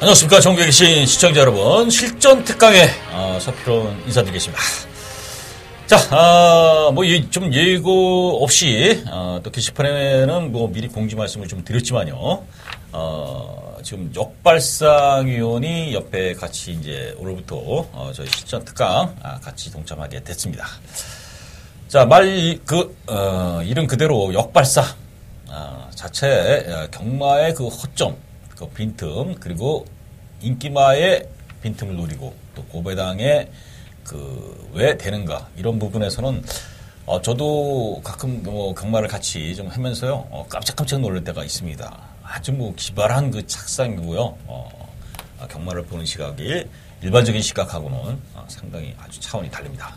안녕하십니까. 전국에 계신 시청자 여러분. 실전 특강에 서피론 인사드리겠습니다. 자, 좀 예고 없이, 또 게시판에는 미리 공지 말씀을 좀 드렸지만요. 지금 역발상위원이 옆에 같이 이제 오늘부터, 저희 실전 특강, 같이 동참하게 됐습니다. 자, 이름 그대로 역발상, 자체 경마의 그 허점, 그 빈틈, 그리고 인기마의 빈틈을 노리고 또 고배당의 왜 되는가 이런 부분에서는 저도 가끔 경마를 같이 좀 하면서요 깜짝깜짝 놀랄 때가 있습니다. 아주 기발한 그 착상이고요. 경마를 보는 시각이 일반적인 시각하고는 상당히 아주 차원이 다릅니다.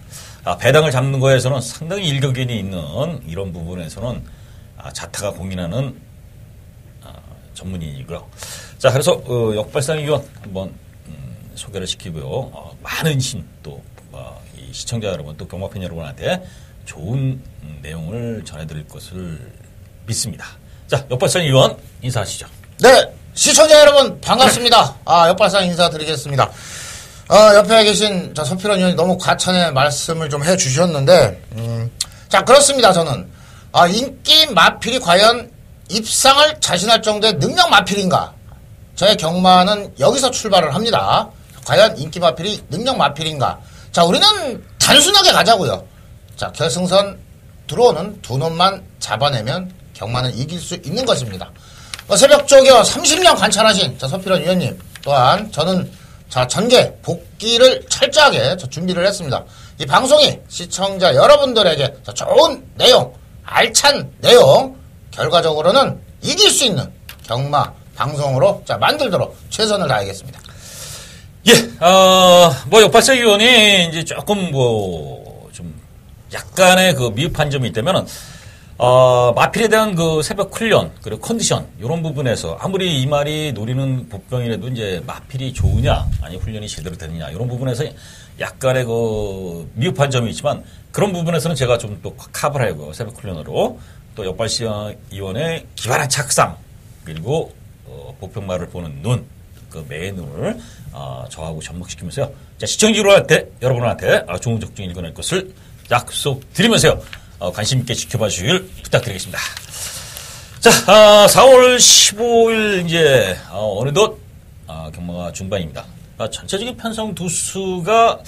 배당을 잡는 거에서는 상당히 일격견이 있는 이런 부분에서는 자타가 공인하는 전문인이고요. 자, 그래서 역발상위원 한번 소개를 시키고요. 많은 또 이 시청자 여러분 또 경마팬 여러분한테 좋은 내용을 전해드릴 것을 믿습니다. 자, 역발상위원 인사하시죠. 네, 시청자 여러분 반갑습니다. 역발상 인사드리겠습니다. 옆에 계신 서필원 의원이 너무 과찬의 말씀을 좀 해주셨는데, 자, 그렇습니다. 저는 인기 마필이 과연 입상을 자신할 정도의 능력 마필인가? 저의 경마는 여기서 출발을 합니다. 과연 인기 마필이 능력 마필인가? 자, 우리는 단순하게 가자고요. 자, 결승선 들어오는 두 놈만 잡아내면 경마는 이길 수 있는 것입니다. 새벽 쪽에 30년 관찰하신 서필원 위원님 또한 저는 전개 복귀를 철저하게 준비를 했습니다. 이 방송이 시청자 여러분들에게 좋은 내용, 알찬 내용, 결과적으로는 이길 수 있는 경마 방송으로 만들도록 최선을 다하겠습니다. 예, 역발상위원이 이제 조금 좀 약간의 미흡한 점이 있다면은 마필에 대한 새벽 훈련 그리고 컨디션 이런 부분에서 아무리 이 말이 노리는 복병이라도 이제 마필이 좋으냐 아니 훈련이 제대로 되느냐 이런 부분에서 약간의 미흡한 점이 있지만 그런 부분에서는 제가 좀 또 커버를 하고요. 새벽 훈련으로 또 역발상위원의 기발한 착상 그리고 복병말을 보는 눈, 매의 눈을 저하고 접목시키면서요. 자, 시청자 여러분한테 좋은 적중 읽어낼 것을 약속드리면서요. 관심 있게 지켜봐 주길 부탁드리겠습니다. 자, 4월 15일 이제 어느덧 경마가 중반입니다. 전체적인 편성 두수가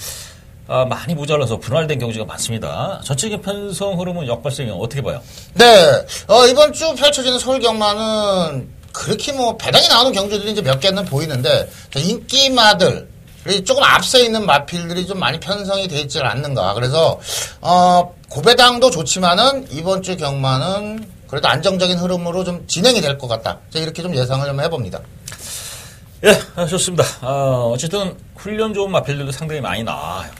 많이 모자라서 분할된 경주가 많습니다. 전체적인 편성 흐름은 역발상이 어떻게 봐요? 네, 이번 주 펼쳐지는 서울 경마는 그렇게 배당이 나오는 경주들이 이제 몇 개는 보이는데 인기마들이 조금 앞서 있는 마필들이 좀 많이 편성이 돼 있지 않는가. 그래서 고배당도 좋지만은 이번 주 경마는 그래도 안정적인 흐름으로 좀 진행이 될 것 같다. 이렇게 좀 예상을 좀 해봅니다. 예, 좋습니다. 어쨌든 훈련 좋은 마필들도 상당히 많이 나와요.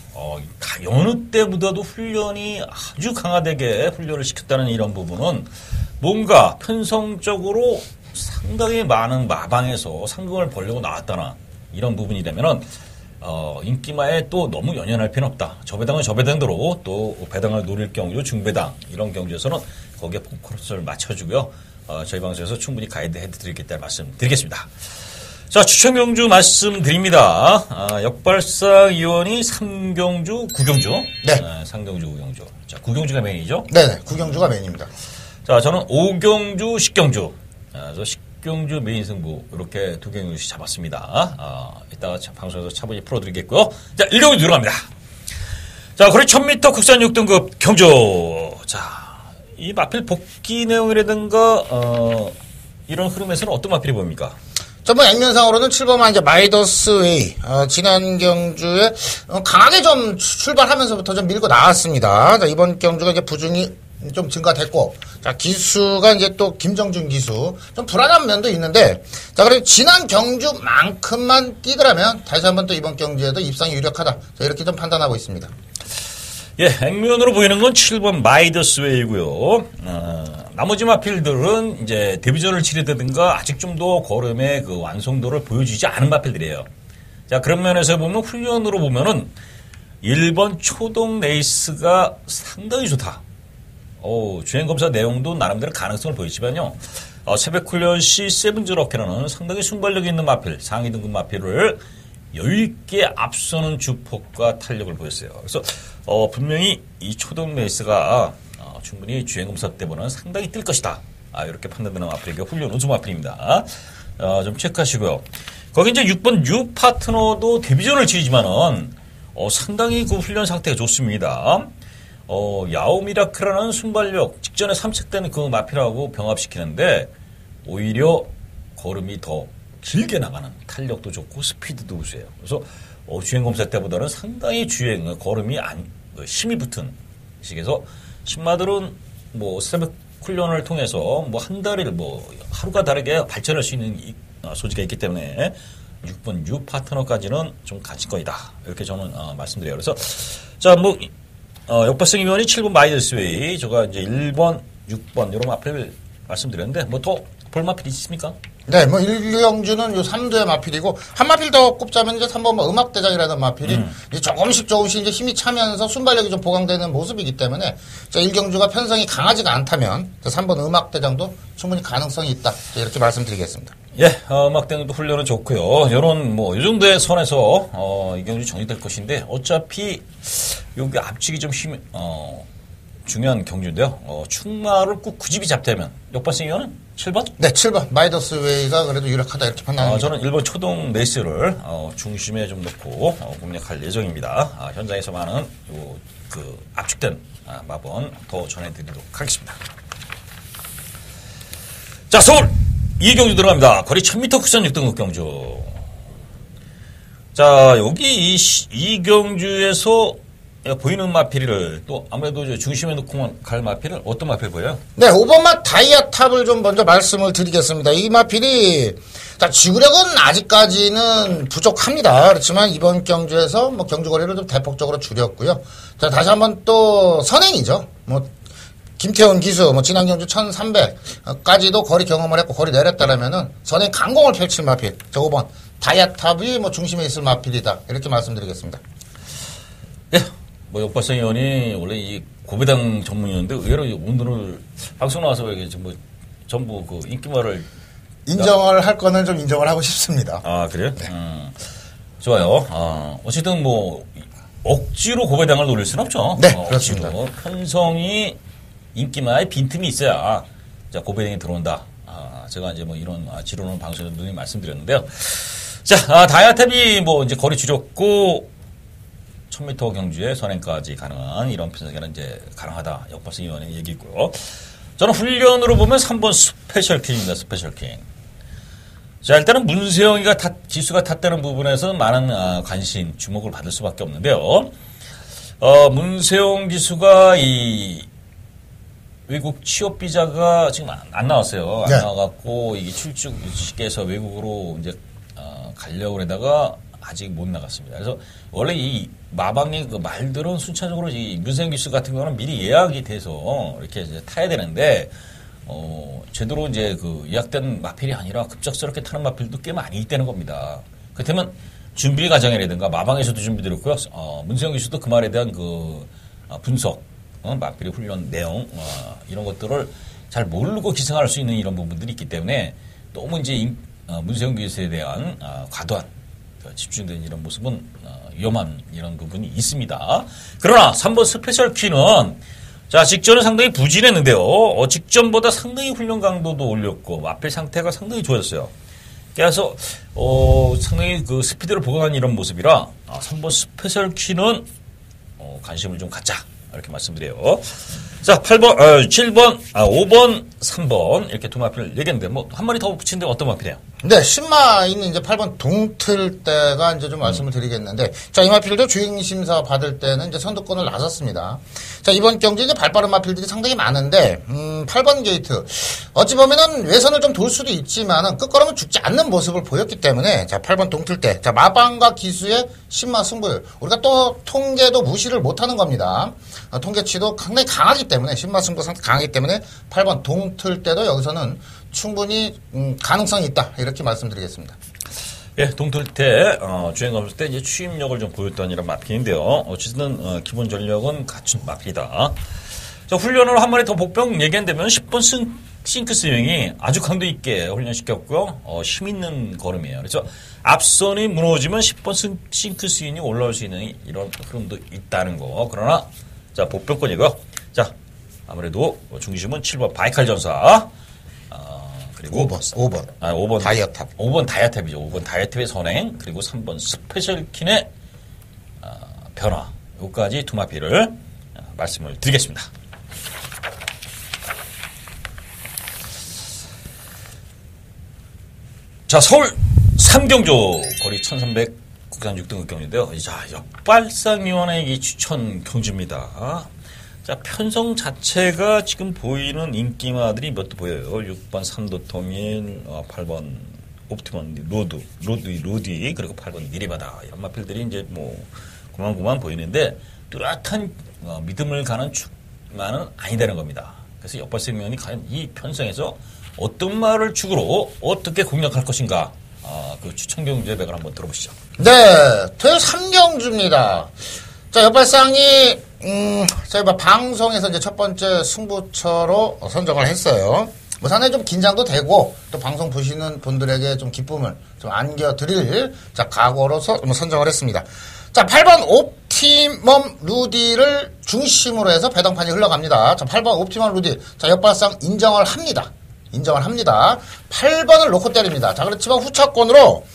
여느 때보다도 훈련이 아주 강화되게 훈련을 시켰다는 이런 부분은 뭔가 편성적으로 상당히 많은 마방에서 상금을 벌려고 나왔다나 이런 부분이라면은 인기마에 또 너무 연연할 필요는 없다. 저배당은 저배당대로 또 배당을 노릴 경주 중배당 이런 경주에서는 거기에 포커스를 맞춰주고요. 저희 방송에서 충분히 가이드 해드리겠다는 말씀 드리겠습니다. 자, 추천 경주 말씀드립니다. 역발상위원이 3경주, 9경주. 네. 3경주, 9경주. 자, 9경주가 메인이죠? 네네, 9경주가 메인입니다. 자, 저는 5경주, 10경주. 그래서 10경주 메인 승부, 이렇게 두 경주씩 잡았습니다. 이따가 방송에서 차분히 풀어드리겠고요. 자, 1경주 들어갑니다. 자, 그리고 1000m 국산 6등급 경주. 자, 이 마필 복귀 내용이라든가, 이런 흐름에서는 어떤 마필이 보입니까? 액면상으로는 7번만 이제 마이더스웨이, 지난 경주에 강하게 좀 출발하면서부터 좀 밀고 나왔습니다. 자, 이번 경주가 이제 부중이 좀 증가됐고, 자, 기수가 이제 또 김정준 기수, 좀 불안한 면도 있는데, 자, 그리고 지난 경주만큼만 뛰더라면 다시 한번 또 이번 경주에도 입상이 유력하다. 자, 이렇게 좀 판단하고 있습니다. 예, 액면으로 보이는 건 7번 마이더스웨이고요. 나머지 마필들은 이제 데뷔전을 치르다든가 아직 좀 더 걸음의 완성도를 보여주지 않은 마필들이에요. 자, 그런 면에서 보면 훈련으로 보면은 1번 초동 레이스가 상당히 좋다. 주행검사 내용도 나름대로 가능성을 보이지만요. 새벽 훈련 시 세븐즈 럭키라는 상당히 순발력이 있는 마필, 상위 등급 마필을 여유있게 앞서는 주폭과 탄력을 보였어요. 그래서 분명히 이 초등 레이스가 충분히 주행검사 때보다는 상당히 뜰 것이다. 이렇게 판단되는 마필이고 훈련 우수 마필입니다. 좀 체크하시고요. 거기 이제 6번 뉴 파트너도 데뷔전을 치르지만은 상당히 그 훈련 상태가 좋습니다. 야오미라크라는 순발력 직전에 삼색되는 그 마필하고 병합시키는데 오히려 걸음이 더 길게 나가는 탄력도 좋고 스피드도 우수해요. 그래서 주행 검사 때보다는 상당히 걸음이 힘이 붙은 식에서 신마들은 뭐 새벽 훈련을 통해서 뭐 한 달을 하루가 다르게 발전할 수 있는 소지가 있기 때문에 6번 뉴 파트너까지는 좀 관심거리다. 이렇게 저는 말씀드려요. 그래서 자 역발성 위원이 7번 마이더스웨이, 제가 이제 1번, 6번 이런 마필을 말씀드렸는데 더 볼 마필이 있습니까? 네, 1경주는 요 3도의 마필이고, 한 마필 더 꼽자면 이제 3번 음악대장이라는 마필이 이제 조금씩 이제 힘이 차면서 순발력이 좀 보강되는 모습이기 때문에, 자, 1경주가 편성이 강하지가 않다면, 3번 음악대장도 충분히 가능성이 있다. 이렇게 말씀드리겠습니다. 예, 음악대장도 훈련은 좋고요. 요런, 이 정도의 선에서, 이 경주 정리될 것인데, 어차피, 여기 앞치기 좀 중요한 경주인데요. 충마를 꼭 굳이 잡자면, 역발성 위원은 7번? 네, 7번. 마이더스웨이가 그래도 유력하다 이렇게 판단합니다. 저는 1번 초등 레이스를 중심에 좀 놓고 공략할 예정입니다. 현장에서 많은 압축된 마번 더 전해드리도록 하겠습니다. 자, 서울 2경주 들어갑니다. 거리 1000m 쿠션 6등급 경주. 자, 여기 이 경주에서 보이는 마필을 또 아무래도 중심에 놓고 갈 마필은 어떤 마필 보여요? 네, 5번 맛 다이아탑을 좀 먼저 말씀을 드리겠습니다. 이 마필이 지구력은 아직까지는 부족합니다. 그렇지만 이번 경주에서 경주 거리를 좀 대폭적으로 줄였고요. 자, 다시 한번 또 선행이죠. 김태훈 기수, 지난 경주 1300까지도 거리 경험을 했고 거리 내렸다라면은 선행 강공을 펼칠 마필. 자, 5번 다이아탑이 중심에 있을 마필이다. 이렇게 말씀드리겠습니다. 예. 역발성 의원이 원래 이 고배당 전문이었는데 의외로 오늘은 방송 나와서 이게 전부 그 인기말을 인정을 할 거는 좀 인정을 하고 싶습니다. 그래요? 네. 좋아요. 어쨌든 억지로 고배당을 노릴 수는 없죠. 네, 그렇습니다. 편성이 인기말에 빈틈이 있어야 자 고배당이 들어온다. 제가 이제 이런 지론을 방송에서 누님 말씀드렸는데요. 자, 다이아탭이 이제 거리 줄였고 1000m 경주에 선행까지 가능한 이런 편성에는 이제 가능하다. 역발성 위원의 얘기고요. 저는 훈련으로 보면 3번 스페셜 킹입니다. 스페셜 킹. 자, 일단은 문세영이가 기수가 탔다는 부분에서 많은 관심, 주목을 받을 수밖에 없는데요. 문세영 기수가 이 외국 취업 비자가 지금 안 나왔어요. 안 나와갖고 이게 출중시켜서 외국으로 이제 가려고 그러다가 아직 못 나갔습니다. 그래서 원래 이 마방의 그 말들은 순차적으로 이 문세영 기수 같은 경우는 미리 예약이 돼서 이렇게 이제 타야 되는데 제대로 이제 예약된 마필이 아니라 급작스럽게 타는 마필도 꽤 많이 있다는 겁니다. 그렇다면 준비 과정이라든가 마방에서도 준비되었고요. 문세영 기수도 그 말에 대한 분석, 마필의 훈련 내용 이런 것들을 잘 모르고 기승할 수 있는 이런 부분들이 있기 때문에 너무 이제 문세영 기수에 대한 과도한 집중된 이런 모습은 위험한 이런 부분이 있습니다. 그러나 3번 스페셜 퀸은 자 직전은 상당히 부진했는데요. 직전보다 상당히 훈련 강도도 올렸고 마필 상태가 상당히 좋았어요. 그래서 상당히 스피드를 보강한 이런 모습이라 3번 스페셜 퀸은 관심을 좀 갖자 이렇게 말씀드려요. 자 8번, 7번, 5번, 3번 이렇게 두 마필을 얘기했는데 한 마리 더 붙이는데 어떤 마필이에요? 네, 신마 있는 이제 8번 동틀 때가 이제 좀 말씀을 드리겠는데, 자, 이 마필도 주행심사 받을 때는 이제 선두권을 나섰습니다. 자, 이번 경기 이제 발빠른 마필들이 상당히 많은데, 8번 게이트. 어찌 보면은 외선을 좀 돌 수도 있지만은 끝걸음은 죽지 않는 모습을 보였기 때문에, 자, 8번 동틀 때. 자, 마방과 기수의 신마 승부율. 우리가 또 통계도 무시를 못 하는 겁니다. 통계치도 상당히 강하기 때문에, 신마 승부 상당히 강하기 때문에, 8번 동틀 때도 여기서는 충분히 가능성이 있다 이렇게 말씀드리겠습니다. 예, 동틀 주행 검수 때 이제 추임력을 좀 보였던 이런 마필인데요. 어쨌든 기본 전력은 갖춘 마필이다. 자, 훈련을 한 마리 더 복병 얘기한다면 10번 싱크 스윙이 아주 강도 있게 훈련시켰고요. 힘 있는 걸음이에요. 그래서 앞선이 무너지면 10번 싱크 스윙이 올라올 수 있는 이런 흐름도 있다는 거. 그러나 자, 복병권이고요. 자, 아무래도 중심은 7번 바이칼 전사. 그리고 5번 다이어탑. 5번 다이어탑이죠. 5번 다이어탑의 선행. 그리고 3번 스페셜킨의 변화. 여기까지 두 마피를 말씀을 드리겠습니다. 자, 서울 삼경조 거리 1300 국산 6등급 경주인데요. 자, 역발상위원회의 추천 경주입니다. 자, 편성 자체가 지금 보이는 인기마들이 몇 도 보여요. 6번 삼도통일, 8번 옵티먼 로디, 그리고 8번 니리바다. 이런 마필들이 이제 뭐 고만고만 보이는데 뚜렷한 믿음을 가는 축만은 아니다는 겁니다. 그래서 역발상위원이 과연 이 편성에서 어떤 말을 축으로 어떻게 공략할 것인가. 그 추천 경주의 백을 한번 들어보시죠. 네, 제3경주입니다. 자, 역발상이 저희가 방송에서 이제 첫 번째 승부처로 선정을 했어요. 뭐 상당히 좀 긴장도 되고 또 방송 보시는 분들에게 좀 기쁨을 좀 안겨드릴 자 각오로서 선정을 했습니다. 자, 8번 옵티멈 루디를 중심으로 해서 배당판이 흘러갑니다. 자, 8번 옵티멈 루디. 자, 역발상 인정을 합니다. 8번을 놓고 때립니다. 자, 그렇지만 후차권으로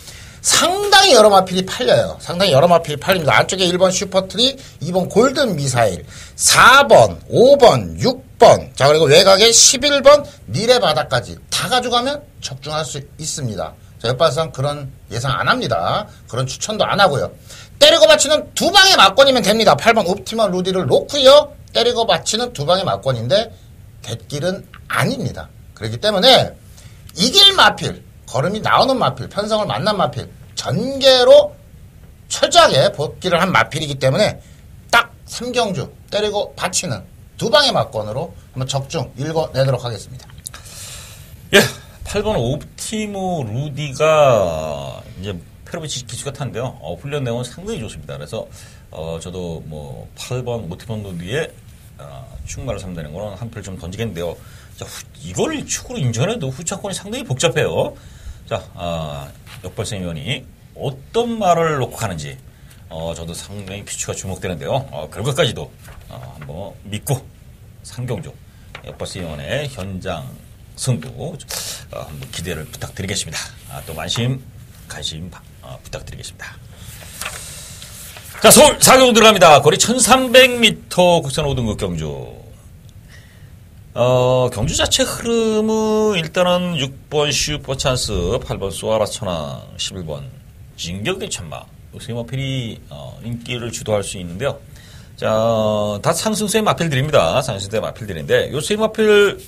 상당히 여러 마필이 팔려요. 상당히 여러 마필이 팔립니다. 안쪽에 1번 슈퍼트리, 2번 골든 미사일, 4번, 5번, 6번, 자, 그리고 외곽에 11번 니레 바다까지 다 가져가면 적중할 수 있습니다. 자, 역발상 그런 예상 안 합니다. 그런 추천도 안 하고요. 때리고 받치는 두 방의 막권이면 됩니다. 8번 옵티멀 루디를 놓고요. 때리고 받치는 두 방의 막권인데 갯길은 아닙니다. 그렇기 때문에 이길 마필, 걸음이 나오는 마필, 편성을 만난 마필, 전개로 철저하게 복귀를 한 마필이기 때문에 딱 3경주 때리고 받치는 두 방의 막권으로 한번 적중 읽어내도록 하겠습니다. 예, 8번 옵티모 루디가 이제 페로비치 기수가 탄데요. 훈련 내용은 상당히 좋습니다. 그래서 저도 뭐 8번 옵티모 루디의 축마를 삼다는 거는 한 표 좀 던지겠는데요. 자, 이걸 축으로 인정해도 후차권이 상당히 복잡해요. 자, 역발상위원이 어떤 말을 놓고 가는지, 저도 상당히 피추가 주목되는데요. 결과까지도, 한번 믿고, 상경주, 역발상위원의 현장 승부, 한번 기대를 부탁드리겠습니다. 또 관심 부탁드리겠습니다. 자, 서울 4경주 들어갑니다. 거리 1300m 국산 5등급 경주. 경주 자체 흐름은 일단은 6번 슈퍼찬스, 8번 소아라 천왕, 11번 진격의 천마. 세 마필이 인기를 주도할 수 있는데요. 자, 다 상승세 마필들입니다. 상승세 마필들인데 요 세 마필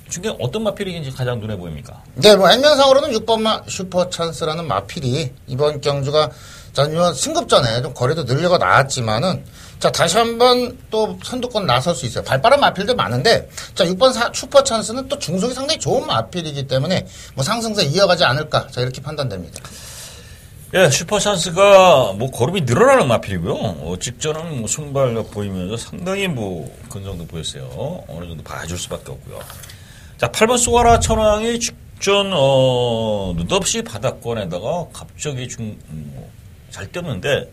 중에 어떤 마필이 이제 가장 눈에 보입니까? 네, 뭐 액면상으로는 6번 슈퍼찬스라는 마필이 이번 경주가 자, 승급전에 좀 거리도 늘려가 나왔지만은 자, 다시 한번 또 선두권 나설 수 있어요. 발빠른 마필들 많은데, 자, 6번 슈퍼찬스는 또 중속이 상당히 좋은 마필이기 때문에 뭐 상승세 이어가지 않을까. 자, 이렇게 판단됩니다. 예, 슈퍼찬스가 뭐 걸음이 늘어나는 마필이고요. 직전은 뭐 순발력 보이면서 상당히 뭐 근성도 보였어요. 어느 정도 봐줄 수밖에 없고요. 자, 8번 소아라 천왕이 직전, 느닷없이 바닥권에다가 갑자기 잘 뛰었는데,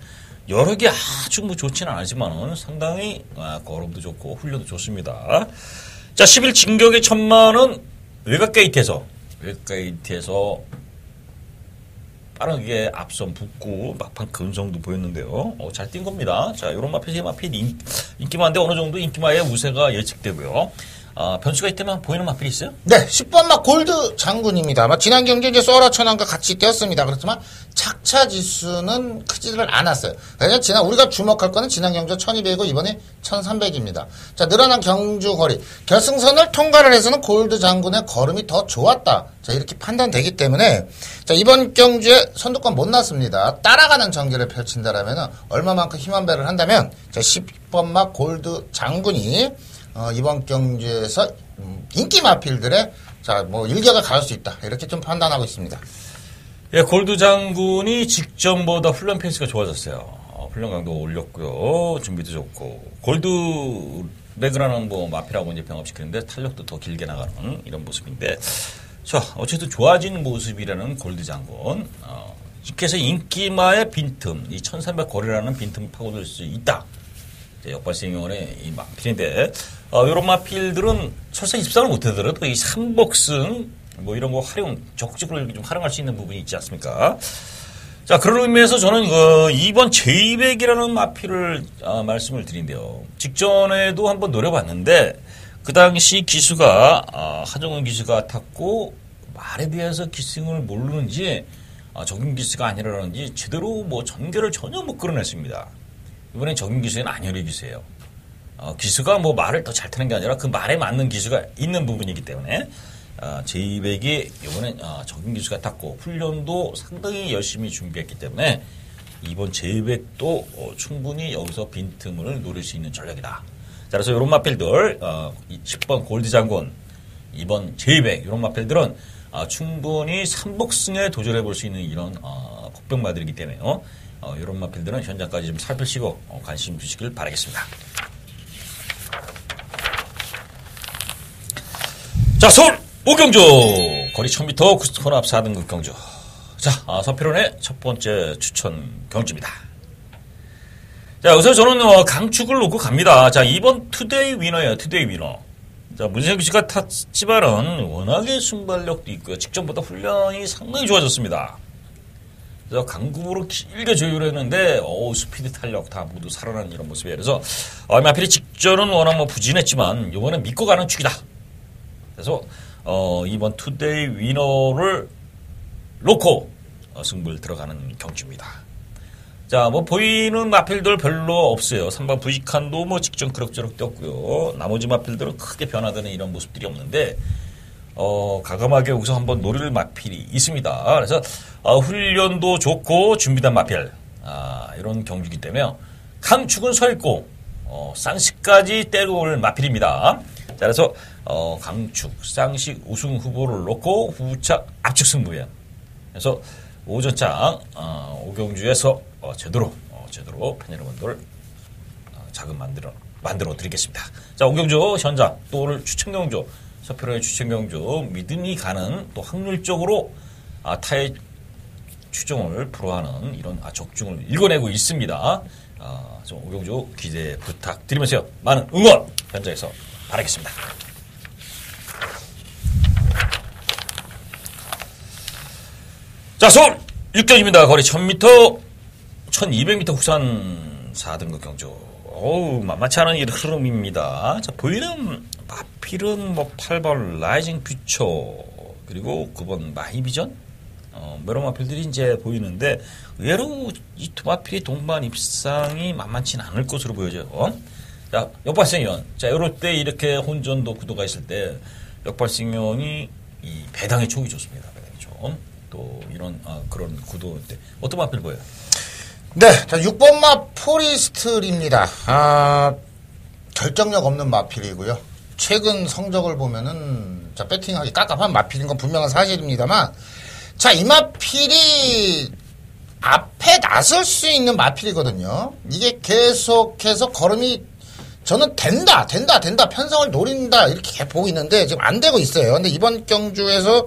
여러 개 아주 뭐 좋지는 않지만은 상당히 걸음도 좋고 훈련도 좋습니다. 자, 10일 진격의 천마는 외곽 게이트에서 빠르게 앞선 붙고 막판 근성도 보였는데요. 잘 뛴 겁니다. 자, 요런 마필, 세 마필 인기 많은데 어느 정도 인기마의 우세가 예측되고요. 변수가 있다면 보이는 마필이 있어요? 네, 10번 막 골드 장군입니다. 지난 경기 이제 소아라 천왕과 같이 뛰었습니다. 그렇지만 착차 지수는 크지를 않았어요. 왜냐면 우리가 주목할 거는 지난 경주 1200이고 이번에 1300입니다. 자, 늘어난 경주 거리. 결승선을 통과를 해서는 골드 장군의 걸음이 더 좋았다. 자, 이렇게 판단되기 때문에 자, 이번 경주에 선두권 못 났습니다. 따라가는 전개를 펼친다라면은 얼마만큼 힘한 배를 한다면 자, 10번 막 골드 장군이 이번 경주에서 인기 마필들의 자, 뭐 일격을 가할 수 있다. 이렇게 좀 판단하고 있습니다. 예, 골드 장군이 직전보다 훈련 페이스가 좋아졌어요. 훈련 강도 올렸고요. 준비도 좋고. 골드 레그라는 뭐 마필하고 이제 병합시키는데 탄력도 더 길게 나가는 이런 모습인데, 자, 어쨌든 좋아진 모습이라는 골드 장군. 그래서 인기마의 빈틈, 이 1300거리라는 빈틈을 파고들 수 있다. 역발생원의 이 마필인데, 이런 마필들은 설사 입상을 못하더라도 이 삼복승, 뭐 이런 거 적극적으로 좀 활용할 수 있는 부분이 있지 않습니까? 자, 그런 의미에서 저는 2번 제200이라는 마필을 말씀을 드린대요. 직전에도 한번 노려봤는데, 그 당시 기수가, 하정은 기수가 탔고, 말에 대해서 기승을 모르는지, 적용 기수가 아니라는지, 제대로 뭐 전개를 전혀 못 끌어냈습니다. 이번엔 적용 기수는 안열이 기수예요. 기수가 뭐 말을 더 잘 타는 게 아니라 그 말에 맞는 기수가 있는 부분이기 때문에, 제200이 이번엔 적용 기수가 탔고, 훈련도 상당히 열심히 준비했기 때문에, 이번 제200도 충분히 여기서 빈틈을 노릴 수 있는 전략이다. 자, 그래서 이런 마필들, 10번 골드 장군, 2번 제200, 이런 마필들은 충분히 삼복승에 도전해 볼 수 있는 이런 복병마들이기 때문에요. 이런 마필들은 현장까지 좀 살피시고 관심 주시길 바라겠습니다. 자, 서울 오경주 거리 1000m 구스톤 앞 4등급 경주. 자, 서필원의 첫 번째 추천 경주입니다. 자, 여기서 저는 강축을 놓고 갑니다. 자, 2번 투데이 위너예요. 투데이 위너. 자, 문세영 씨가 탔지만은 워낙에 순발력도 있고요. 직전보다 훈련이 상당히 좋아졌습니다. 그래서 강급으로 길게 조율했는데, 스피드 탄력 다 모두 살아난 이런 모습이에요. 그래서, 마필이 직전은 워낙 뭐 부진했지만, 이번엔 믿고 가는 축이다. 그래서, 2번 투데이 위너를 놓고, 승부를 들어가는 경주입니다. 자, 뭐, 보이는 마필들 별로 없어요. 3번 부익한도 뭐 직전 그럭저럭 뛰었고요. 나머지 마필들은 크게 변화되는 이런 모습들이 없는데, 가감하게 여기서 한번 노릴 마필이 있습니다. 그래서, 훈련도 좋고 준비된 마필, 이런 경주이기 때문에, 강축은 서 있고, 쌍식까지 때려올 마필입니다. 자, 그래서, 강축, 쌍식 우승 후보를 놓고 후차 압축 승부에. 그래서, 오전장, 오경주에서, 제대로 팬 여러분들, 자금 만들어 드리겠습니다. 자, 오경주 현장, 또 오늘 추천 경주, 서필원의 추천 경주, 믿음이 가는 또 확률적으로, 타의 추종을 불허하는 이런 적중을 읽어내고 있습니다. 좀 오경주 기대 부탁드리면서요. 많은 응원 현장에서 바라겠습니다. 자, 서울 6경주입니다. 거리 1000m, 1200m 국산 4등급 경주. 만만치 않은 이 흐름입니다. 자, 보이는 마필은 뭐 8번 라이징 퓨처, 그리고 9번 마이비전, 여러 마필들이 이제 보이는데, 의외로 이 두 마필이 동반 입상이 만만치는 않을 것으로 보여져요. 자, 역발생위원. 자, 이럴 때 이렇게 혼전도 구도가 있을 때, 역발생위원이 이 배당의 촉이 좋습니다. 배당의 촉. 또 이런 그런 구도 때 어떤 마필 보여요? 네, 자 6번 마 포리스트입니다. 결정력 없는 마필이고요. 최근 성적을 보면은 자 배팅하기 깝깝한 마필인 건 분명한 사실입니다만, 자 이 마필이 앞에 나설 수 있는 마필이거든요. 이게 계속해서 걸음이 저는 된다 편성을 노린다 이렇게 보고 있는데 지금 안 되고 있어요. 근데 이번 경주에서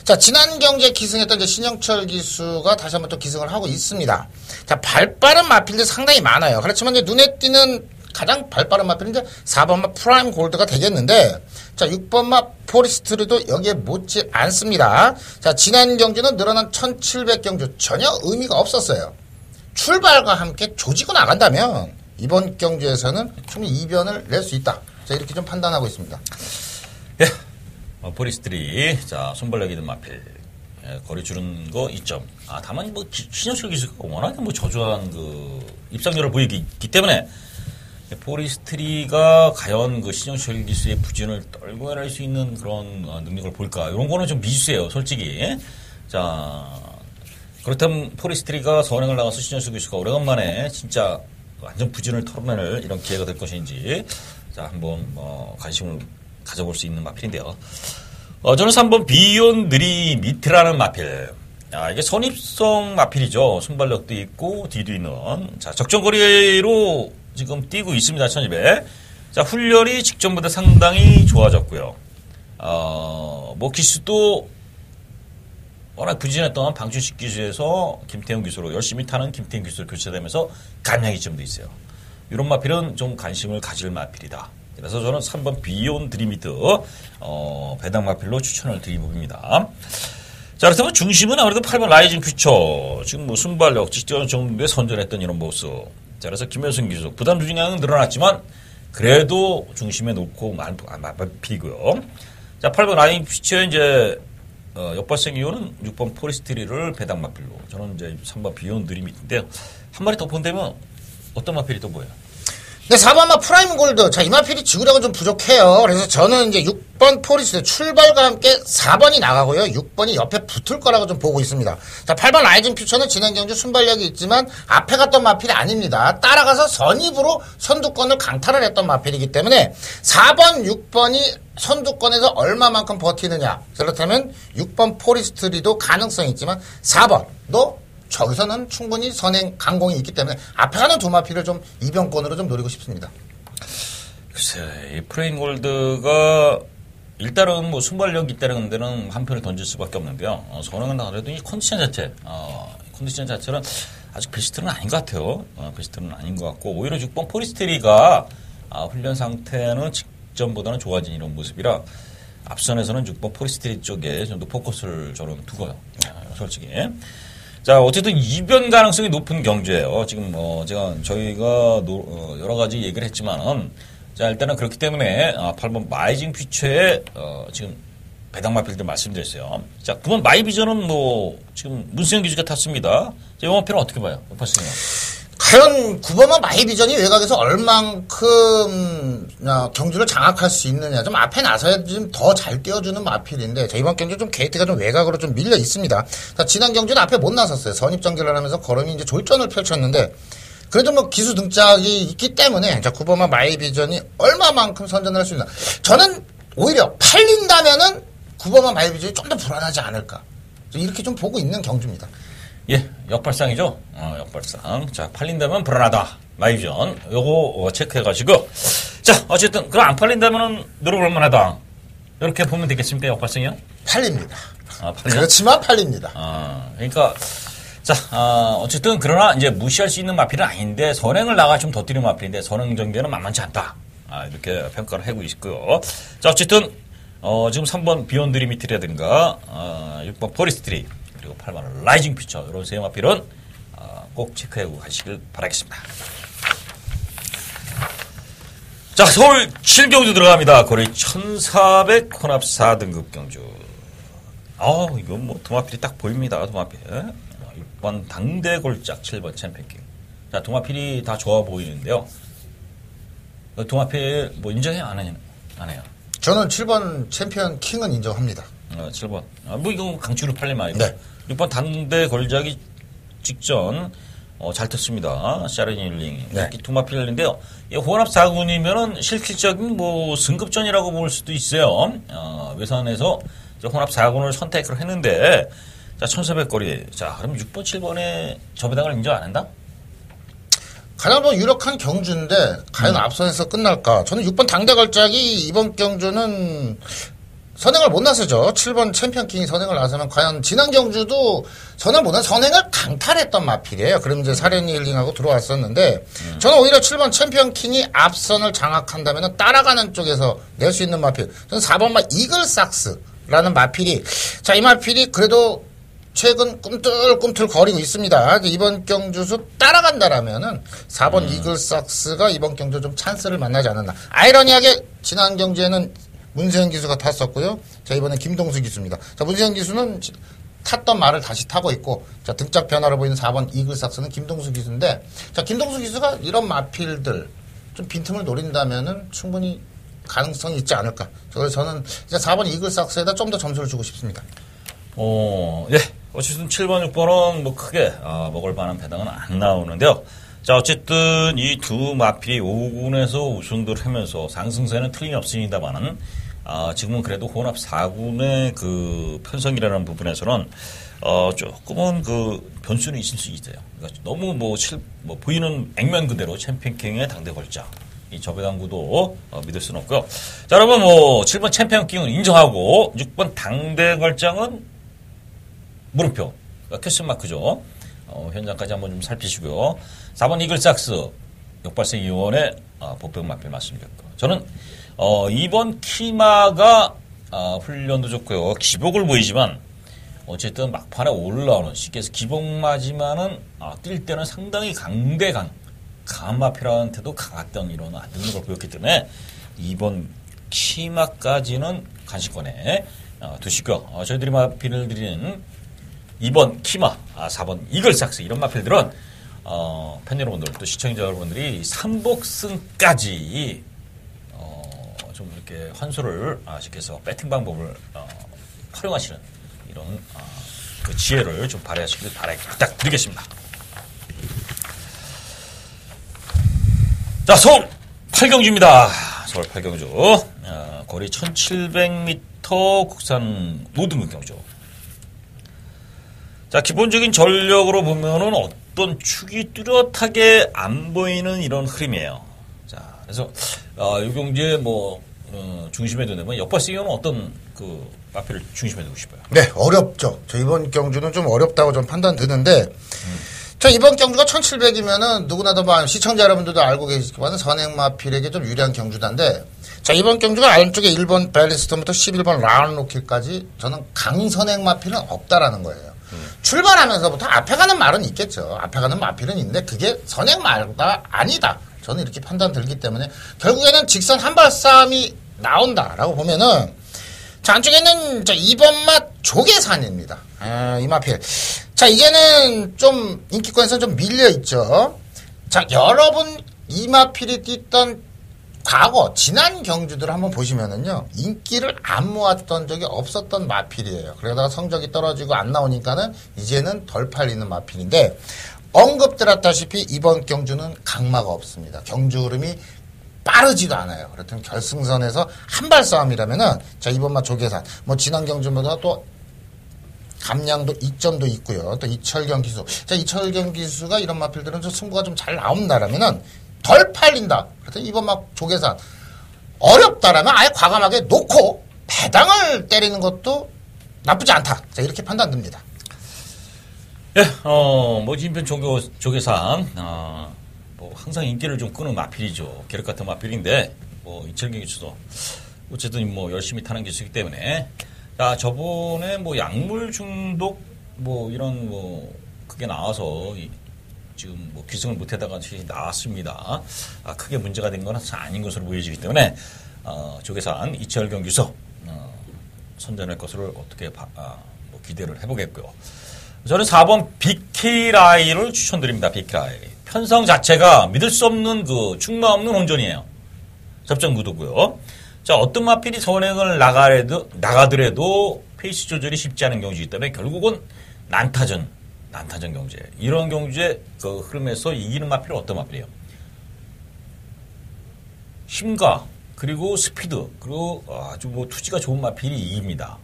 자 지난 경주에 기승했던 이제 신영철 기수가 다시 한번 또 기승을 하고 있습니다. 자 발빠른 마필들 상당히 많아요. 그렇지만 이제 눈에 띄는 가장 발빠른 마필은 이제 4번 마 프라임 골드가 되겠는데, 자 6번 마 포리스트도 여기에 못지 않습니다. 자 지난 경주는 늘어난 1700 경주 전혀 의미가 없었어요. 출발과 함께 조지고 나간다면 이번 경주에서는 충분히 이변을 낼 수 있다. 자, 이렇게 좀 판단하고 있습니다. 예. 포리스트리, 자, 손발력 있는 마필, 거리 줄은 거 2점. 다만 뭐, 신영철 기수가 워낙에 뭐 저조한 입상률을 보이기 때문에, 포리스트리가 과연 신영철 기수의 부진을 떨고 해낼 수 있는 그런 능력을 볼까. 이런 거는 좀 미지수예요, 솔직히. 자, 그렇다면 포리스트리가 선행을 나가서 신영철 기수가 오래간만에 진짜 완전 부진을 털어내는 이런 기회가 될 것인지, 자, 한번, 관심을 가져볼 수 있는 마필인데요. 저는 3번 비욘 느리 미트라는 마필. 이게 선입성 마필이죠. 순발력도 있고, 뒤도 있는. 자, 적정거리로 지금 뛰고 있습니다. 1200. 자, 훈련이 직전보다 상당히 좋아졌고요. 뭐 기수도 워낙 부진했던 방춘식 기수에서 김태형 기수로 열심히 타는 김태형 기수로 교체되면서 감량이 좀 돼 있어요. 이런 마필은 좀 관심을 가질 마필이다. 그래서 저는 3번 비욘 드리미드 배당 마필로 추천을 드리봅니다. 자, 그렇다면 중심은 아무래도 8번 라이징 퓨처. 지금 뭐 순발력, 직전 정도에 선전했던 이런 모습. 자, 그래서 김효승 기수. 부담 주중량은 늘어났지만 그래도 중심에 놓고 마필이고요. 자, 8번 라이징 퓨처의 이제 역발생 이유는 6번 포리스트리를 배당 마필로. 저는 이제 3번 비욘 드리미드인데요. 한 마리 더 본다면 어떤 마필이 또 뭐예요? 네, 4번마 프라임 골드. 자, 이 마필이 지구력은 좀 부족해요. 그래서 저는 이제 6번 포리스 출발과 함께 4번이 나가고요. 6번이 옆에 붙을 거라고 좀 보고 있습니다. 자, 8번 라이징 퓨처는 진행 경주 순발력이 있지만 앞에 갔던 마필이 아닙니다. 따라가서 선입으로 선두권을 강탈을 했던 마필이기 때문에 4번, 6번이 선두권에서 얼마만큼 버티느냐. 그렇다면 6번 포리스트리도 가능성이 있지만 4번도 저기서는 충분히 선행 강공이 있기 때문에 앞에 가는 두 마필을 좀 이변권으로 좀 노리고 싶습니다. 글쎄, 이 프레인 골드가 일단은 뭐 순발력 있다는 데는 한 편을 던질 수밖에 없는데요. 선행은 그래도 이 컨디션 자체는 아직 베스트는 아닌 것 같아요. 베스트는 아닌 것 같고 오히려 6번 포리스트리가 훈련 상태는 직전보다는 좋아진 이런 모습이라 앞선에서는 6번 포리스트리 쪽에 좀 더 포커스를 저는 두고요. 솔직히. 자, 어쨌든 이변 가능성이 높은 경주예요. 지금 저희가 여러 가지 얘기를 했지만은, 자, 일단은 그렇기 때문에 8번 마이징 퓨처에 지금 배당 마필들 말씀드렸어요. 자, 9번 마이비전은 뭐 지금 문수영 기수가 탔습니다. 자, 이 마필은 어떻게 봐요? 박승현. 과연 9번마 마이비전이 외곽에서 얼만큼 경주를 장악할 수 있느냐. 좀 앞에 나서야 좀 더 잘 띄워주는 마필인데, 자, 이번 경주 좀 게이트가 좀 외곽으로 좀 밀려 있습니다. 자, 지난 경주는 앞에 못 나섰어요. 선입전개를 하면서 걸음이 이제 졸전을 펼쳤는데, 그래도 뭐 기수 등짝이 있기 때문에, 자, 9번마 마이비전이 얼마만큼 선전을 할 수 있나. 저는 오히려 팔린다면은 9번마 마이비전이 좀 더 불안하지 않을까. 이렇게 좀 보고 있는 경주입니다. 예, 역발상이죠. 역발상. 자, 팔린다면 불안하다. 마이비전. 요거 체크해가지고. 자, 어쨌든 그럼 안 팔린다면은 노려볼 만하다. 이렇게 보면 되겠습니까? 역발상이요? 팔립니다. 팔리나? 그렇지만 팔립니다. 그러니까 자, 어쨌든 그러나 이제 무시할 수 있는 마필은 아닌데 선행을 나가 좀 더 뛰는 마필인데 선행 정도는 만만치 않다. 이렇게 평가를 하고 있고요. 자, 어쨌든 지금 3번 비욘 드리미트라든가 6번 포리스트리 그리고 8번 라이징 퓨처 이런 세 마필은 꼭 체크하고 가시길 바라겠습니다. 자, 서울 7경주 들어갑니다. 거리 1400 혼합 4등급 경주. 이건 뭐 도마필이 딱 보입니다. 도마필. 6번 당대 골짝 7번 챔피언킹. 자, 도마필이 다 좋아 보이는데요. 도마필 뭐 인정해요? 안 해요? 저는 7번 챔피언 킹은 인정합니다. 7번. 뭐 이거 강추로 팔린 말이고. 네. 6번 당대 골작이 직전 잘 탔습니다. 샤르닐링. 네. 두 마필인데요. 혼합 4군이면은 실질적인 뭐 승급전이라고 볼 수도 있어요. 외산에서 혼합 4군을 선택을 했는데, 자, 1400거리. 자, 그럼 6번, 7번에 저 배당을 인정 안 한다? 가장 뭐 유력한 경주인데, 과연 앞선에서 끝날까? 저는 6번 당대 걸작이 이번 경주는 선행을 못 나서죠. 7번 챔피언킹이 선행을 나서면 과연 지난 경주도 선행을 못 나서 선행을 강탈했던 마필이에요. 그럼 이제 사련이 힐링하고 들어왔었는데 저는 오히려 7번 챔피언킹이 앞선을 장악한다면 따라가는 쪽에서 낼 수 있는 마필. 저는 4번마 이글삭스라는 마필이 자, 이 마필이 그래도 최근 꿈틀꿈틀 거리고 있습니다. 이번 경주수 따라간다라면은 4번 이글삭스가 이번 경주 좀 찬스를 만나지 않았나. 아이러니하게 지난 경주에는 문세영 기수가 탔었고요. 자, 이번엔 김동수 기수입니다. 자, 문세영 기수는 탔던 말을 다시 타고 있고, 자, 등짝 변화로 보이는 4번 이글삭스는 김동수 기수인데, 자, 김동수 기수가 이런 마필들 좀 빈틈을 노린다면은 충분히 가능성이 있지 않을까. 그래서 저는 이제 4번 이글삭스에다 좀 더 점수를 주고 싶습니다. 예. 어쨌든 7번, 6번은 뭐 크게 먹을 만한 배당은 안 나오는데요. 자, 어쨌든 이 두 마필이 5군에서 우승을 하면서 상승세는 틀림없습니다만은 지금은 그래도 혼합 4군의 그 편성이라는 부분에서는 조금은 그 변수는 있을 수 있어요. 그러니까 너무 보이는 액면 그대로 챔피언킹의 당대 걸작 이 저배당구도 믿을 수는 없고요. 자, 여러분, 뭐, 7번 챔피언 킹은 인정하고, 6번 당대 걸장은 물음표. 퀘스천 마크죠. 현장까지 한번 좀 살피시고요. 4번 이글삭스, 역발생 이원의 보병 마필 말씀드렸고. 저는, 2번 키마가, 훈련도 좋고요. 기복을 보이지만, 어쨌든 막판에 올라오는, 쉽게 해서 기복 맞으면은, 뛸 때는 상당히 강한 마필한테도 강했던 이런 능력을 보였기 때문에, 2번 키마까지는 간식권에 두시고요. 저희들이 마필을 드리는 2번 키마, 4번 이글삭스 이런 마필들은 팬 여러분들 또 시청자 여러분들이 3복승까지 좀 이렇게 환수를 시켜서 배팅 방법을 활용하시는 이런 그 지혜를 좀 발휘하시길 부탁드리겠습니다. 자, 서울 8경주입니다. 서울 8경주 거리 1700m 국산 노등급 경주. 자, 기본적인 전력으로 보면은 어떤 축이 뚜렷하게 안 보이는 이런 흐름이에요. 자, 그래서 이 경주에 뭐 중심에 두면 역발생이는 어떤 그 마필을 중심에 두고 싶어요? 네, 어렵죠. 저 이번 경주는 좀 어렵다고 좀 판단 드는데, 저 이번 경주가 1700이면은 누구나도 시청자 여러분들도 알고 계시지만 선행 마필에게 좀 유리한 경주단데, 자, 이번 경주가 안쪽에 1번 벨리스톤부터 11번 라운로킬까지 저는 강선행 마필은 없다라는 거예요. 출발하면서부터 앞에 가는 말은 있겠죠. 앞에 가는 마필은 있는데 그게 선행 말가 아니다. 저는 이렇게 판단 들기 때문에 결국에는 직선 한발 싸움이 나온다라고 보면은, 자, 안쪽에는 2번 맛 조계산입니다. 이 마필. 자, 이제는 좀 인기권에서 좀 밀려있죠. 자, 여러분 이 마필이 뛰던 과거 지난 경주들을 한번 보시면은요, 인기를 안 모았던 적이 없었던 마필이에요. 그러다가 성적이 떨어지고 안 나오니까는 이제는 덜 팔리는 마필인데, 언급드렸다시피 이번 경주는 강마가 없습니다. 경주 흐름이 빠르지도 않아요. 그렇다면 결승선에서 한발 싸움이라면은, 자, 이번 맛 조계산, 뭐 지난 경주보다 또 감량도 이점도 있고요. 또 이철경 기수. 자, 이철경 기수가 이런 마필들은 좀 승부가 좀 잘 나온다라면은 덜 팔린다. 그래서 이번 막 조계산 어렵다라면 아예 과감하게 놓고 배당을 때리는 것도 나쁘지 않다. 자, 이렇게 판단됩니다. 예, 뭐 인편 조계산, 뭐 항상 인기를 좀 끄는 마필이죠. 계륵 같은 마필인데, 뭐 이철경 기수도 어쨌든 뭐 열심히 타는 기수이기 때문에, 자, 저번에 뭐 약물 중독 뭐 이런 뭐 그게 나와서 지금 뭐 귀승을 못하다가 나왔습니다. 크게 문제가 된 건 아닌 것으로 보여지기 때문에 조계산 이철경 기수 선전할 것을 어떻게 뭐 기대를 해보겠고요. 저는 4번 BK라이를 추천드립니다. BK라이. 편성 자체가 믿을 수 없는 그 충마 없는 혼전이에요. 접전 구도고요. 자, 어떤 마필이 선행을 나가더라도 페이스 조절이 쉽지 않은 경주이기 때문에 결국은 난타전 경제. 이런 경주의 그 흐름에서 이기는 마필은 어떤 마필이에요? 힘과 그리고 스피드 그리고 아주 뭐 투지가 좋은 마필이 이깁니다.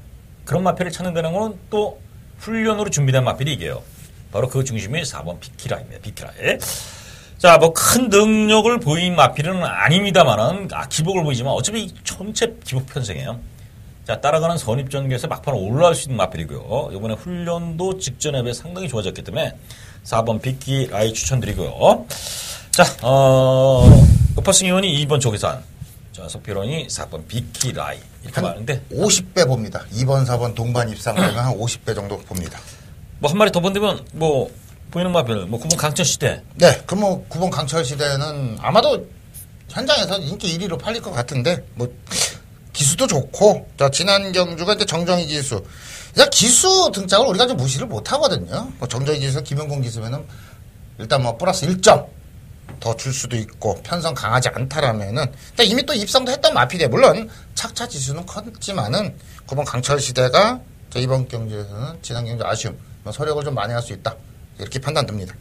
그런 마필을 찾는다는 건 또 훈련으로 준비된 마필이 이겨요. 바로 그 중심이 4번 비키라입니다. 비키라에. 자, 뭐 큰 능력을 보인 마필은 아닙니다만은 기복을 보이지만 어차피 전체 기복 편성이에요. 자, 따라가는 선입전개에서 막판 올라갈 수 있는 마필이고요. 이번에 훈련도 직전에 비해 상당히 좋아졌기 때문에 4번 비키라이 추천드리고요. 자, 끝파승 의원이 2번 조계산. 자, 석필원이 4번 비키라이. 이렇게 많은데. 50배 봅니다. 2번, 4번 동반 입상되면 한 50배 정도 봅니다. 뭐 한 마리 더 본다면 뭐 보이는 마필, 뭐 9번 강철시대. 네, 그럼 뭐 9번 강철시대는 아마도 현장에서 인기 1위로 팔릴 것 같은데, 뭐 기수도 좋고, 자, 지난 경주가 이제 정정희 기수. 기수 등장을 우리가 좀 무시를 못 하거든요. 뭐 정정희 기수, 김영곤 기수면은 일단 뭐 플러스 1점 더 줄 수도 있고, 편성 강하지 않다라면은, 이미 또 입상도 했던 마필이에요. 물론 착차 지수는 컸지만은 9번 강철시대가 이번 경주에서는 지난 경주 아쉬움, 뭐 서력을 좀 많이 할 수 있다. 이렇게 판단됩니다.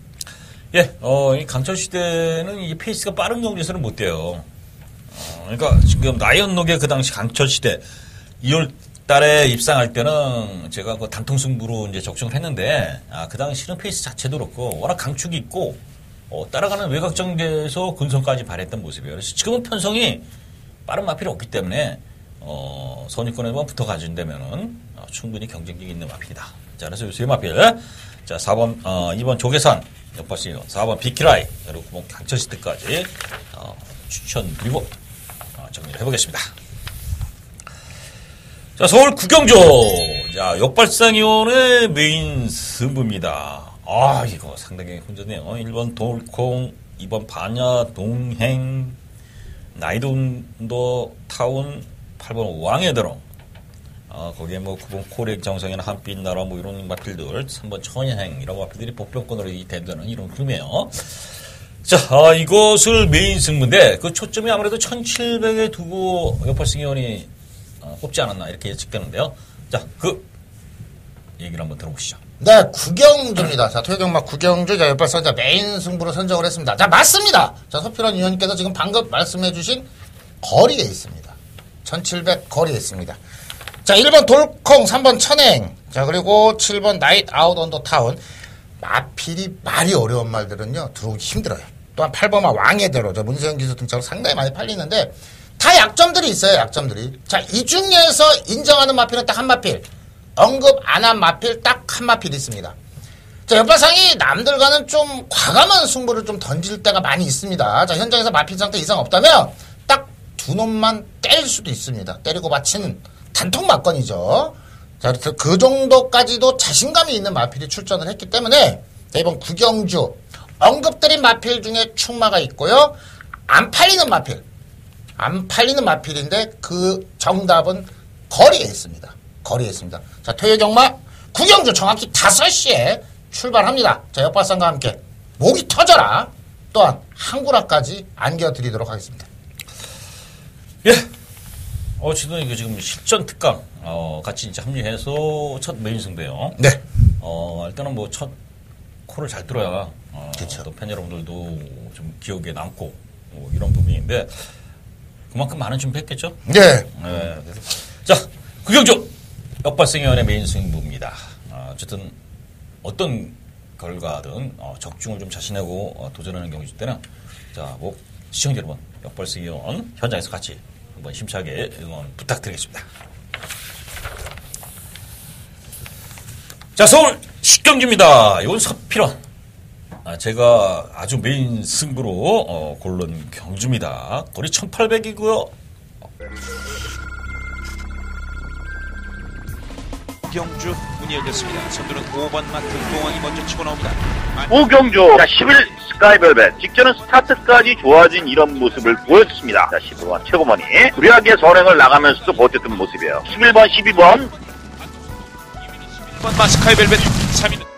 예, 이 강철시대는 이 페이스가 빠른 경주에서는 못 돼요. 그러니까 지금 나이언록의 그 당시 강철시대 2월 달에 입상할 때는 제가 그 단통승부로 이제 적중을 했는데, 그 당시는 페이스 자체도 그렇고 워낙 강축이 있고 따라가는 외곽 전개에서 근성까지 발휘했던 모습이에요. 그래서 지금은 편성이 빠른 마필이 없기 때문에 선입권에만 붙어 가진다면은 충분히 경쟁력 있는 마필이다. 자, 그래서 요 세 마필. 자, 4번 2번 조계산 역발승 4번 비키라이 그리고 9번 강철시트까지 추천드리고 정리를 해보겠습니다. 자, 서울 구경조. 자, 역발상위원의 메인 승부입니다. 이거 상당히 혼전네요. 1번 돌콩, 2번 반야 동행, 나이돈도 타운, 8번 왕의 드럼. 거기에 뭐 9번 코렉 정성이나 한빛 나라 뭐 이런 마필들, 3번 천여행 이런 마필들이 복병권으로 대드는 이런 흐름이에요. 자, 이것을 메인 승부인데 그 초점이 아무래도 1700에 두고 역발승위원이 뽑지 않았나 이렇게 예측되는데요. 자, 그 얘기를 한번 들어보시죠. 네, 구경주입니다. 자, 토요경마 구경주, 자, 역발상 메인 승부로 선정을 했습니다. 자, 맞습니다. 자, 서필원 위원님께서 지금 방금 말씀해주신 거리에 있습니다. 1700 거리에 있습니다. 자, 1번 돌콩, 3번 천행, 자, 그리고 7번 나잇 아웃 언더 타운. 마필이 말이 어려운 말들은요, 들어오기 힘들어요. 또한 8번마 왕의 대로, 저 문세영 기수 등장으로 상당히 많이 팔리는데, 다 약점들이 있어요, 약점들이. 자, 이 중에서 인정하는 마필은 딱 한 마필. 언급 안 한 마필 딱 한 마필 있습니다. 자, 역발상이 남들과는 좀 과감한 승부를 좀 던질 때가 많이 있습니다. 자, 현장에서 마필 상태 이상 없다면 딱 두 놈만 때릴 수도 있습니다. 때리고 맞히는 단통 맞건이죠. 자, 그래서 그 정도까지도 자신감이 있는 마필이 출전을 했기 때문에 이번 구경주 언급드린 마필 중에 충마가 있고요. 안 팔리는 마필인데 그 정답은 거리에 있습니다. 거리에 있습니다. 자, 토요경마 구경주 정확히 5시에 출발합니다. 자, 역발상과 함께 목이 터져라. 또한 한구라까지 안겨드리도록 하겠습니다. 예. 어쨌든 이거 지금 실전 특강 같이 이제 합류해서 첫 메인 승부예요. 네. 일단은 뭐 첫 코를 잘 들어야 그렇죠. 또 팬 여러분들도 좀 기억에 남고 이런 부분인데 그만큼 많은 준비했겠죠? 네. 네. 그래서 자, 구경조 역발승위원의 메인 승부입니다. 어쨌든 어떤 결과든 적중을 좀 자신하고 도전하는 경우일 때는 자, 뭐 시청자 여러분 역발승위원 현장에서 같이 한번 힘차게 응원 부탁드리겠습니다. 자, 서울 10경기입니다. 이건 서필원. 제가 아주 메인 승부로 고른 경주입니다. 거리 1800이고요. 경주 문이 열렸습니다. 선두는 5번 마트 동항이 먼저 치고 나옵니다. 우경주 11 스카이벨벳 직전은 스타트까지 좋아진 이런 모습을 보였습니다. 15번 최고머니 불리하게 선행을 나가면서도 버텼던 모습이에요. 11번 12번 1번 마스카이벨벳 3위는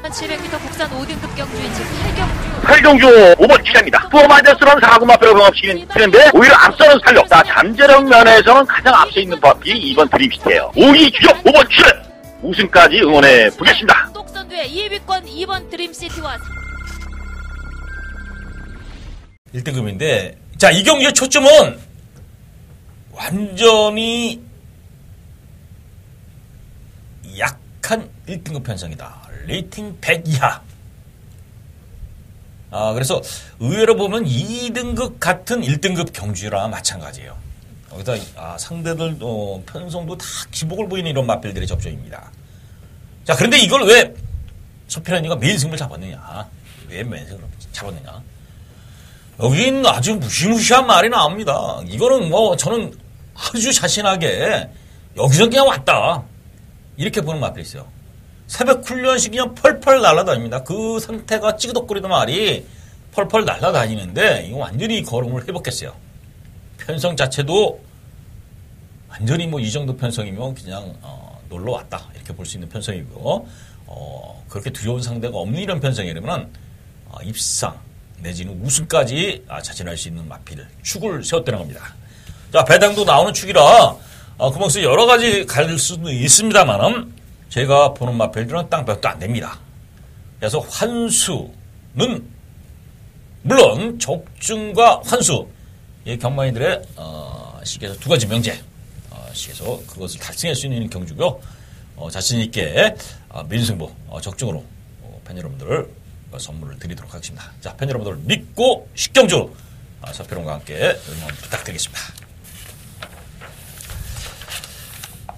700m 국산 5등급 경주인 즉 8경주 8경주 5번 기자입니다. 투어마이더스런 4구 마표로 병합시키는데 오히려 앞서는 살력. 자, 잠재력 면에서는 가장 앞서 있는 법이 2번 드림시티예요. 5위 주역 5번 출연 우승까지 응원해 보겠습니다. 똑선두의 2위권 2번 드림시티와 1등급인데 자, 이 경기의 초점은 완전히 약한 1등급 편성이다. 레이팅 100 이하. 그래서 의외로 보면 2등급 같은 1등급 경주랑 마찬가지예요. 거기다 상대들도 편성도 다 기복을 보이는 이런 마필들의 접종입니다. 자, 그런데 이걸 왜 서필원이가 메인 승부를 잡았느냐? 왜 메인 승부를 잡았느냐? 여긴 아주 무시무시한 말이 나옵니다. 이거는 뭐 저는 아주 자신하게 여기서 그냥 왔다. 이렇게 보는 마필이 있어요. 새벽 훈련식 그냥 펄펄 날아다닙니다. 그 상태가 찌그덕거리던 말이 펄펄 날아다니는데 이거 완전히 걸음을 회복했어요. 편성 자체도 완전히 뭐 이 정도 편성이면 그냥 놀러 왔다 이렇게 볼 수 있는 편성이고 그렇게 두려운 상대가 없는 이런 편성이라면 입상 내지는 우승까지 자진할 수 있는 마필 축을 세웠다는 겁니다. 자, 배당도 나오는 축이라 그만큼 여러 가지 갈 수도 있습니다만은 제가 보는 마필들은 땅볕도 안 됩니다. 그래서 환수는 물론 적중과 환수 이 경마인들의 시기에서 두 가지 명제 시기에서 그것을 달성할 수 있는 경주고요. 자신 있게 민승부 적중으로 팬 여러분들을 선물을 드리도록 하겠습니다. 자, 팬 여러분들 믿고 식경주 서피론과 함께 응원 부탁드리겠습니다.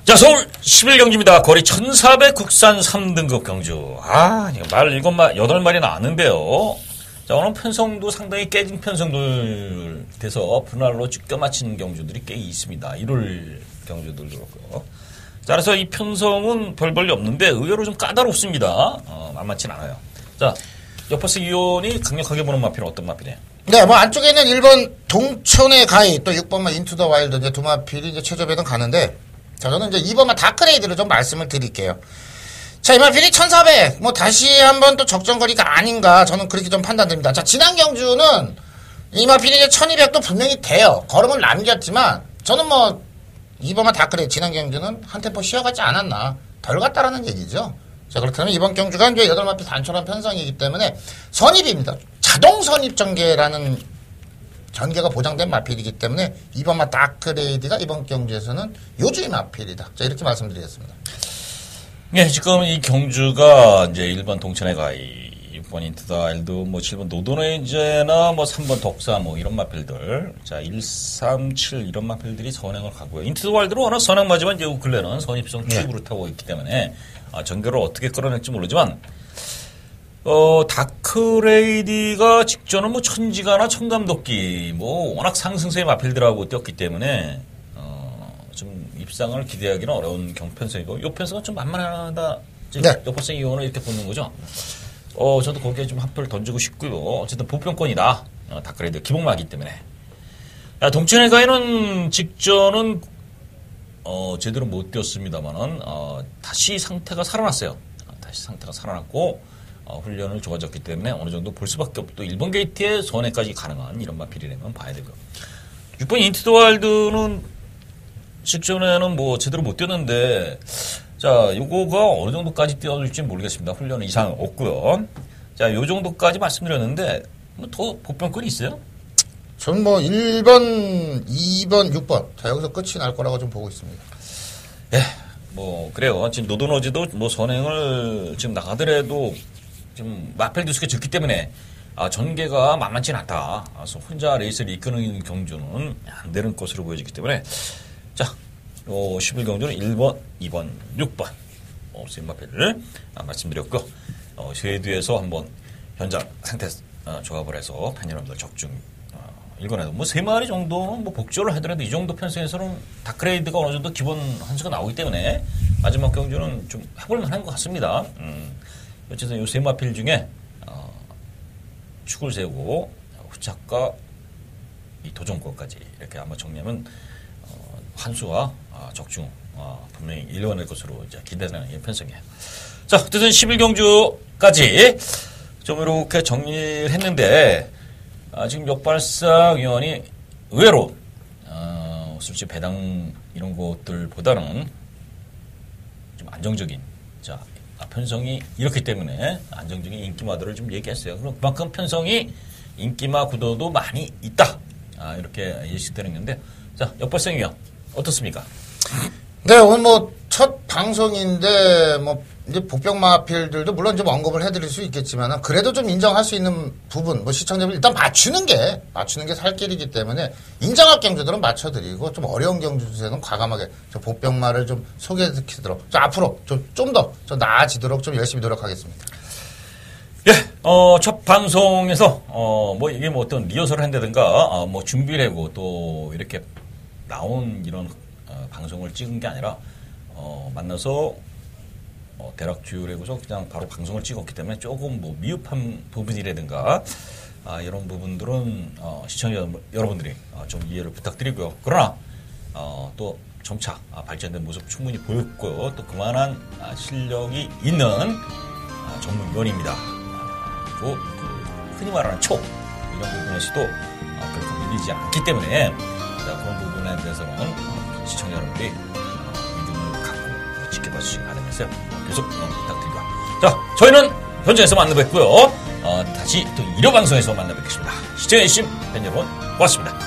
자, 서울 11경주입니다. 거리 1400 국산 3등급 경주. 말 8마리 나왔는데요. 자, 오늘 편성도 상당히 깨진 편성들 돼서 분할로 쭉 껴맞히는 경주들이 꽤 있습니다. 1월 경주들도 그렇고. 자, 그래서 이 편성은 별 볼일 없는데 의외로 좀 까다롭습니다. 만만치 않아요. 자, 옆버스 이온이 강력하게 보는 마필은 어떤 마필이에요? 네, 뭐 안쪽에는 1번 동천의 가이, 또 6번만 인투 더 와일드 이제 두 마필이 이제 최저배는 가는데, 자, 저는 이제 2번만 다크레이드를 좀 말씀을 드릴게요. 자, 이 마필이 1400, 뭐 다시 한번 또 적정거리가 아닌가, 저는 그렇게 좀 판단됩니다. 자, 지난 경주는 이 마필이 이제 1200도 분명히 돼요. 걸음을 남겼지만, 저는 뭐 2번만 다크레이드, 지난 경주는 한 템포 쉬어가지 않았나, 덜 갔다라는 얘기죠. 자, 그렇다면 이번 경주가 이제 8마필 단촐한 편성이기 때문에 선입입니다. 자동 선입 전개라는 전개가 보장된 마필이기 때문에 2번마 다크레이드가 이번 경주에서는 요주의 마필이다. 자, 이렇게 말씀드리겠습니다. 네, 지금 이 경주가 이제 1번 동천의 가이, 6번 인투다일드, 뭐 7번 노도네이제나 뭐 3번 독사 뭐 이런 마필들, 자 137 이런 마필들이 선행을 가고요. 인투다일드로 워낙 선행마지만 이제 근래는 선입성 추입으로 타고 있기 때문에 전개를 어떻게 끌어낼지 모르지만. 다크레이디가 직전은 뭐 천지가나 청담도끼, 뭐 워낙 상승세의 마필들하고 뛰었기 때문에, 좀 입상을 기대하기는 어려운 경편성이고, 요 편성은 좀 만만하다. 네. 옆버스 이용을 이렇게 보는 거죠. 저도 거기에 좀 한 표를 던지고 싶고요. 어쨌든 보편권이다. 다크레이디 기복마기 때문에. 동천의 가이는 직전은, 제대로 못 뛰었습니다만은, 다시 상태가 살아났어요. 다시 상태가 살아났고, 훈련을 좋아졌기 때문에 어느 정도 볼 수밖에 없고 또 1번 게이트에 선회까지 가능한 이런 마필이라면 봐야 되고요. 6번 인투더와일드는 직전에는 뭐 제대로 못 뛰었는데 자 요거가 어느 정도까지 뛰어줄지 모르겠습니다. 훈련 이상 없고요. 자 요 정도까지 말씀드렸는데 뭐 더 복병권이 있어요? 저는 뭐 1번, 2번, 6번 자 여기서 끝이 날 거라고 좀 보고 있습니다. 예, 뭐 그래요. 지금 노도너지도 뭐 선행을 지금 나가더라도 지금 마펠 두수가 적기 때문에 전개가 만만치 않다. 그래서 혼자 레이스를 이끄는 경주는 안 되는 것으로 보여지기 때문에 자, 11경주는 1번, 2번, 6번 마펠을 말씀드렸고 쉐드에서 한번 현장 상태 조합을 해서 팬 여러분들 적중 읽어내도 뭐 3마리 정도는 뭐 복조를 하더라도 이 정도 편성에서는 다크레이드가 어느 정도 기본 한수가 나오기 때문에 마지막 경주는 좀 해볼 만한 것 같습니다. 어쨌든 이 3마필 중에 축을 세우고 후착과 이 도전권까지 이렇게 아마 정리하면 한수와 적중 분명히 일궈낼 것으로 이제 기대되는 이 편성이에요. 자, 어쨌든 11경주까지 좀 이렇게 정리를 했는데 지금 역발상위원이 의외로 솔직히 배당 이런 것들보다는 좀 안정적인 자 편성이 이렇기 때문에 안정적인 인기마들을 좀 얘기했어요. 그럼 그만큼 편성이 인기마 구도도 많이 있다. 이렇게 예측되는 건데 자 역발상위원 어떻습니까? 네, 오늘 뭐 첫 방송인데 뭐 이제 복병마필들도 물론 좀 언급을 해드릴 수 있겠지만 그래도 좀 인정할 수 있는 부분 뭐 시청자분 일단 맞추는 게 살 길이기 때문에 인정할 경주들은 맞춰드리고 좀 어려운 경주들은 과감하게 저 복병마를 좀 소개시키도록 앞으로 좀 더 나아지도록 좀 열심히 노력하겠습니다. 예, 첫 방송에서 뭐 이게 뭐 어떤 리허설을 한다든가 뭐 준비를 하고 또 이렇게 나온 이런 방송을 찍은 게 아니라 만나서 대략주의하고서 그냥 바로 방송을 찍었기 때문에 조금 뭐 미흡한 부분이라든가 이런 부분들은 시청자 여러분들이 좀 이해를 부탁드리고요. 그러나 또 점차 발전된 모습 충분히 보였고요. 또 그만한 실력이 있는 전문위원입니다. 그리고 흔히 말하는 초 이런 부분에서도 그렇게 밀리지 않기 때문에 그런 부분에 대해서는 시청자 여러분들이 믿음을 갖고 지켜봐 주시기 바라면서요. 계속 부탁드리고요. 자, 저희는 현장에서 만나뵙고요. 다시 또 1호 방송에서 만나뵙겠습니다. 시청해주신 팬 여러분 고맙습니다.